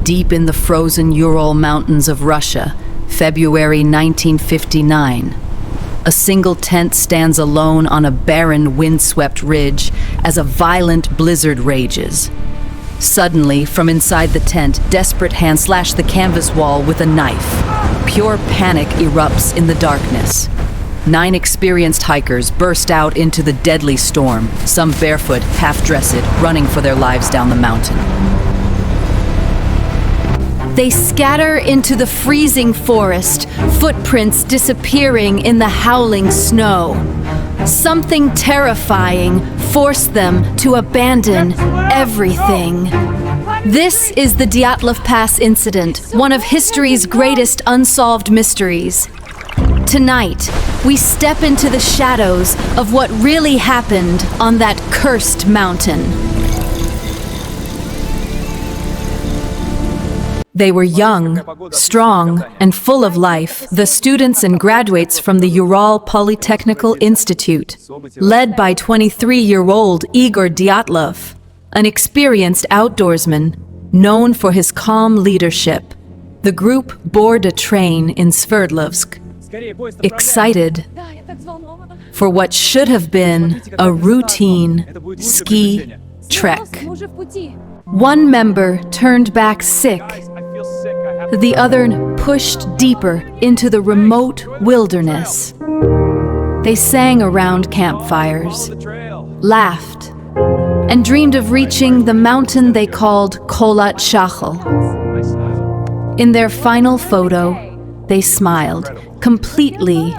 deep in the frozen Ural Mountains of Russia, February 1959. A single tent stands alone on a barren, windswept ridge as a violent blizzard rages. Suddenly, from inside the tent, desperate hands slash the canvas wall with a knife. Pure panic erupts in the darkness. 9 experienced hikers burst out into the deadly storm, some barefoot, half-dressed, running for their lives down the mountain. They scatter into the freezing forest, footprints disappearing in the howling snow. Something terrifying forced them to abandon everything. This is the Dyatlov Pass Incident, one of history's greatest unsolved mysteries. Tonight, we step into the shadows of what really happened on that cursed mountain. They were young, strong, and full of life, the students and graduates from the Ural Polytechnical Institute, led by 23-year-old Igor Dyatlov, an experienced outdoorsman known for his calm leadership. The group board a train in Sverdlovsk, excited for what should have been a routine ski trek. One member turned back sick. The other pushed deeper into the remote wilderness. They sang around campfires, laughed, and dreamed of reaching the mountain they called Kholat Syakhl. In their final photo, they smiled, completely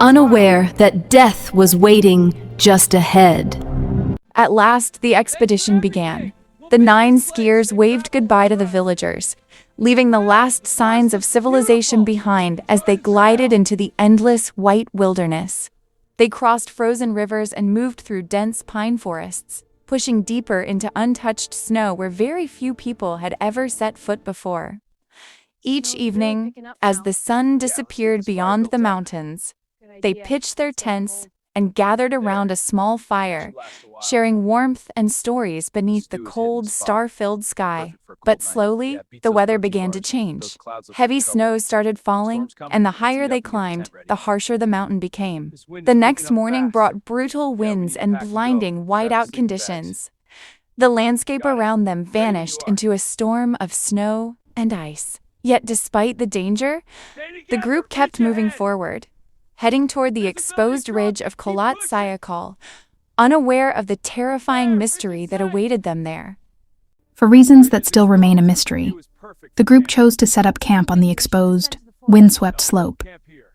unaware that death was waiting just ahead. At last, the expedition began. The 9 skiers waved goodbye to the villagers, leaving the last signs of civilization behind as they glided into the endless white wilderness. They crossed frozen rivers and moved through dense pine forests, pushing deeper into untouched snow where very few people had ever set foot before. Each evening, as the sun disappeared beyond the mountains, they pitched their tents and gathered around a small fire, sharing warmth and stories beneath the cold, star-filled sky. But slowly, the weather began to change. Heavy snow started falling, and the higher they climbed, the harsher the mountain became. The next morning brought brutal winds and blinding whiteout conditions. The landscape around them vanished into a storm of snow and ice. Yet despite the danger, the group kept moving forward, heading toward the exposed ridge of Kholat Syakhl, unaware of the terrifying mystery that awaited them there. For reasons that still remain a mystery, the group chose to set up camp on the exposed, windswept slope,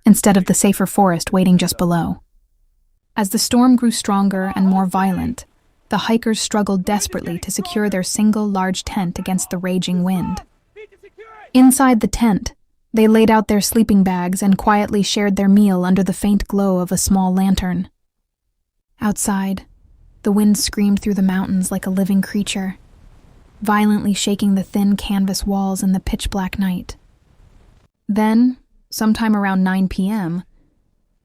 instead of the safer forest waiting just below. As the storm grew stronger and more violent, the hikers struggled desperately to secure their single large tent against the raging wind. Inside the tent, they laid out their sleeping bags and quietly shared their meal under the faint glow of a small lantern. Outside, the wind screamed through the mountains like a living creature, violently shaking the thin canvas walls in the pitch-black night. Then, sometime around 9 p.m.,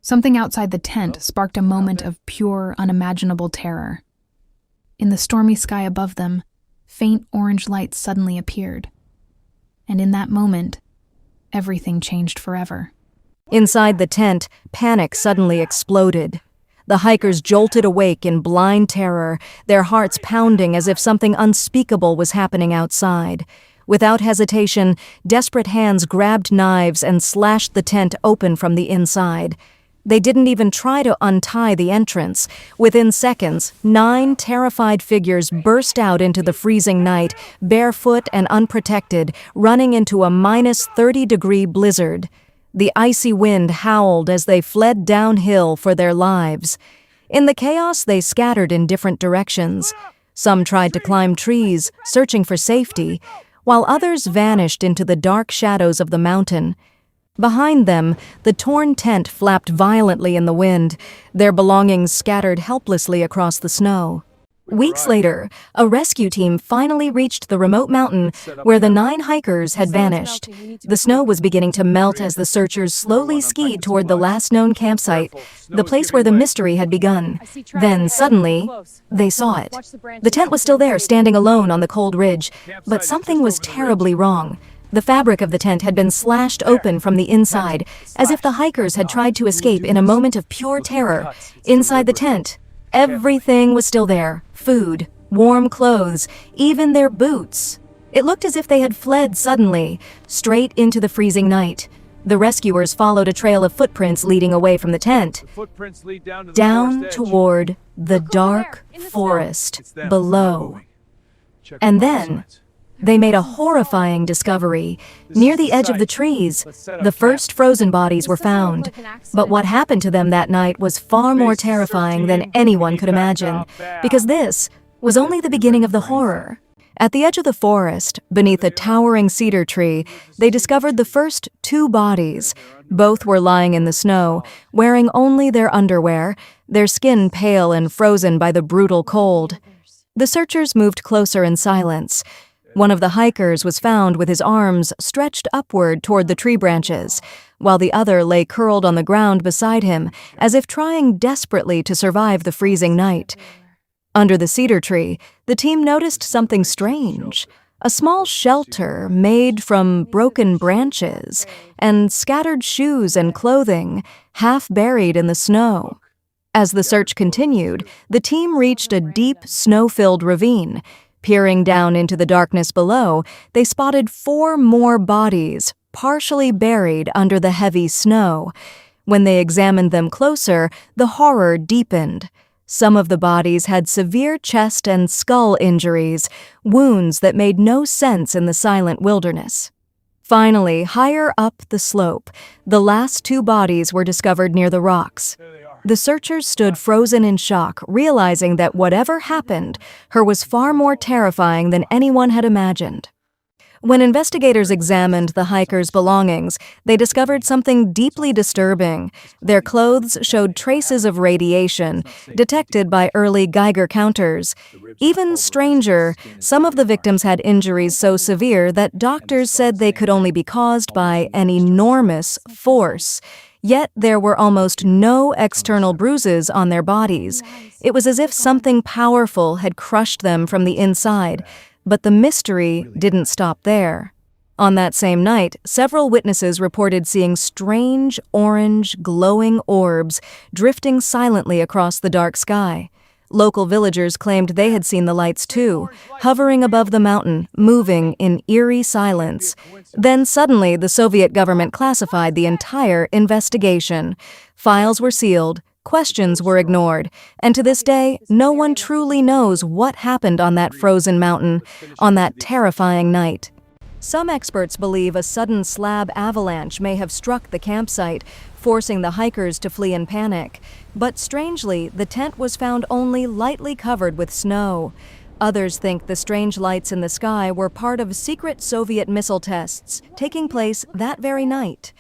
something outside the tent sparked a moment of pure, unimaginable terror. In the stormy sky above them, faint orange lights suddenly appeared. And in that moment, everything changed forever. Inside the tent, panic suddenly exploded. The hikers jolted awake in blind terror, their hearts pounding as if something unspeakable was happening outside. Without hesitation, desperate hands grabbed knives and slashed the tent open from the inside. They didn't even try to untie the entrance. Within seconds, 9 terrified figures burst out into the freezing night, barefoot and unprotected, running into a -30-degree blizzard. The icy wind howled as they fled downhill for their lives. In the chaos, they scattered in different directions. Some tried to climb trees, searching for safety, while others vanished into the dark shadows of the mountain. Behind them, the torn tent flapped violently in the wind, their belongings scattered helplessly across the snow. Weeks later, a rescue team finally reached the remote mountain where the 9 hikers had vanished. The snow was beginning to melt as the searchers slowly skied toward the last known campsite, the place where the mystery had begun. Then, suddenly, they saw it. The tent was still there, standing alone on the cold ridge, but something was terribly wrong. The fabric of the tent had been slashed open from the inside, as if the hikers had tried to escape in a moment of pure terror. Inside the tent, everything was still there. Food, warm clothes, even their boots. It looked as if they had fled suddenly, straight into the freezing night. The rescuers followed a trail of footprints leading away from the tent, down toward the dark forest below. And then they made a horrifying discovery. Near the edge of the trees, the first frozen bodies were found. But what happened to them that night was far more terrifying than anyone could imagine, because this was only the beginning of the horror. At the edge of the forest, beneath a towering cedar tree, they discovered the first 2 bodies. Both were lying in the snow, wearing only their underwear, their skin pale and frozen by the brutal cold. The searchers moved closer in silence. One of the hikers was found with his arms stretched upward toward the tree branches, while the other lay curled on the ground beside him, as if trying desperately to survive the freezing night. Under the cedar tree, the team noticed something strange. A small shelter made from broken branches and scattered shoes and clothing, half buried in the snow. As the search continued, the team reached a deep, snow-filled ravine. Peering down into the darkness below, they spotted 4 more bodies, partially buried under the heavy snow. When they examined them closer, the horror deepened. Some of the bodies had severe chest and skull injuries, wounds that made no sense in the silent wilderness. Finally, higher up the slope, the last 2 bodies were discovered near the rocks. The searchers stood frozen in shock, realizing that whatever happened, her was far more terrifying than anyone had imagined. When investigators examined the hikers' belongings, they discovered something deeply disturbing. Their clothes showed traces of radiation, detected by early Geiger counters. Even stranger, some of the victims had injuries so severe that doctors said they could only be caused by an enormous force. Yet there were almost no external bruises on their bodies. It was as if something powerful had crushed them from the inside. But the mystery didn't stop there. On that same night, several witnesses reported seeing strange, orange, glowing orbs drifting silently across the dark sky. Local villagers claimed they had seen the lights too, hovering above the mountain, moving in eerie silence. Then suddenly, the Soviet government classified the entire investigation. Files were sealed, questions were ignored, and to this day, no one truly knows what happened on that frozen mountain, on that terrifying night. Some experts believe a sudden slab avalanche may have struck the campsite, forcing the hikers to flee in panic. But strangely, the tent was found only lightly covered with snow. Others think the strange lights in the sky were part of secret Soviet missile tests taking place that very night.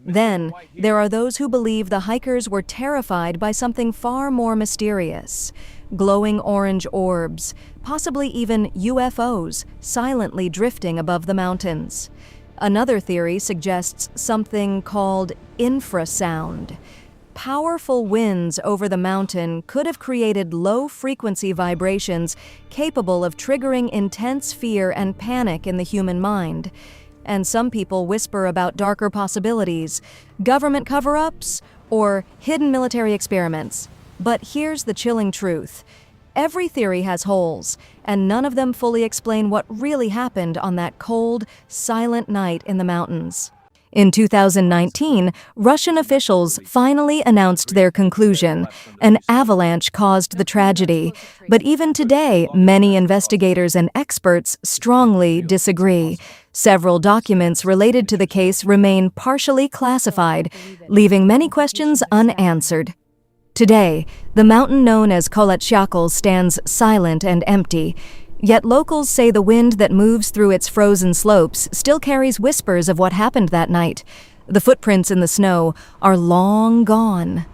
Then, there are those who believe the hikers were terrified by something far more mysterious. Glowing orange orbs, possibly even UFOs, silently drifting above the mountains. Another theory suggests something called infrasound. Powerful winds over the mountain could have created low-frequency vibrations capable of triggering intense fear and panic in the human mind. And some people whisper about darker possibilities, government cover-ups, or hidden military experiments. But here's the chilling truth. Every theory has holes, and none of them fully explain what really happened on that cold, silent night in the mountains. In 2019, Russian officials finally announced their conclusion. An avalanche caused the tragedy. But even today, many investigators and experts strongly disagree. Several documents related to the case remain partially classified, leaving many questions unanswered. Today, the mountain known as Kholat Syakhl stands silent and empty. Yet locals say the wind that moves through its frozen slopes still carries whispers of what happened that night. The footprints in the snow are long gone.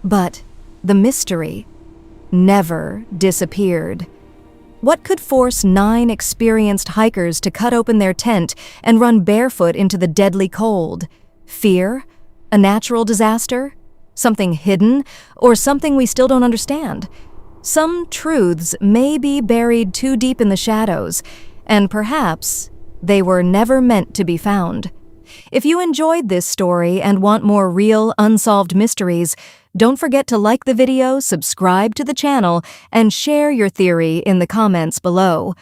But the mystery never disappeared. What could force 9 experienced hikers to cut open their tent and run barefoot into the deadly cold? Fear? A natural disaster? Something hidden? Or something we still don't understand? Some truths may be buried too deep in the shadows, and perhaps they were never meant to be found. If you enjoyed this story and want more real, unsolved mysteries, don't forget to like the video, subscribe to the channel, and share your theory in the comments below.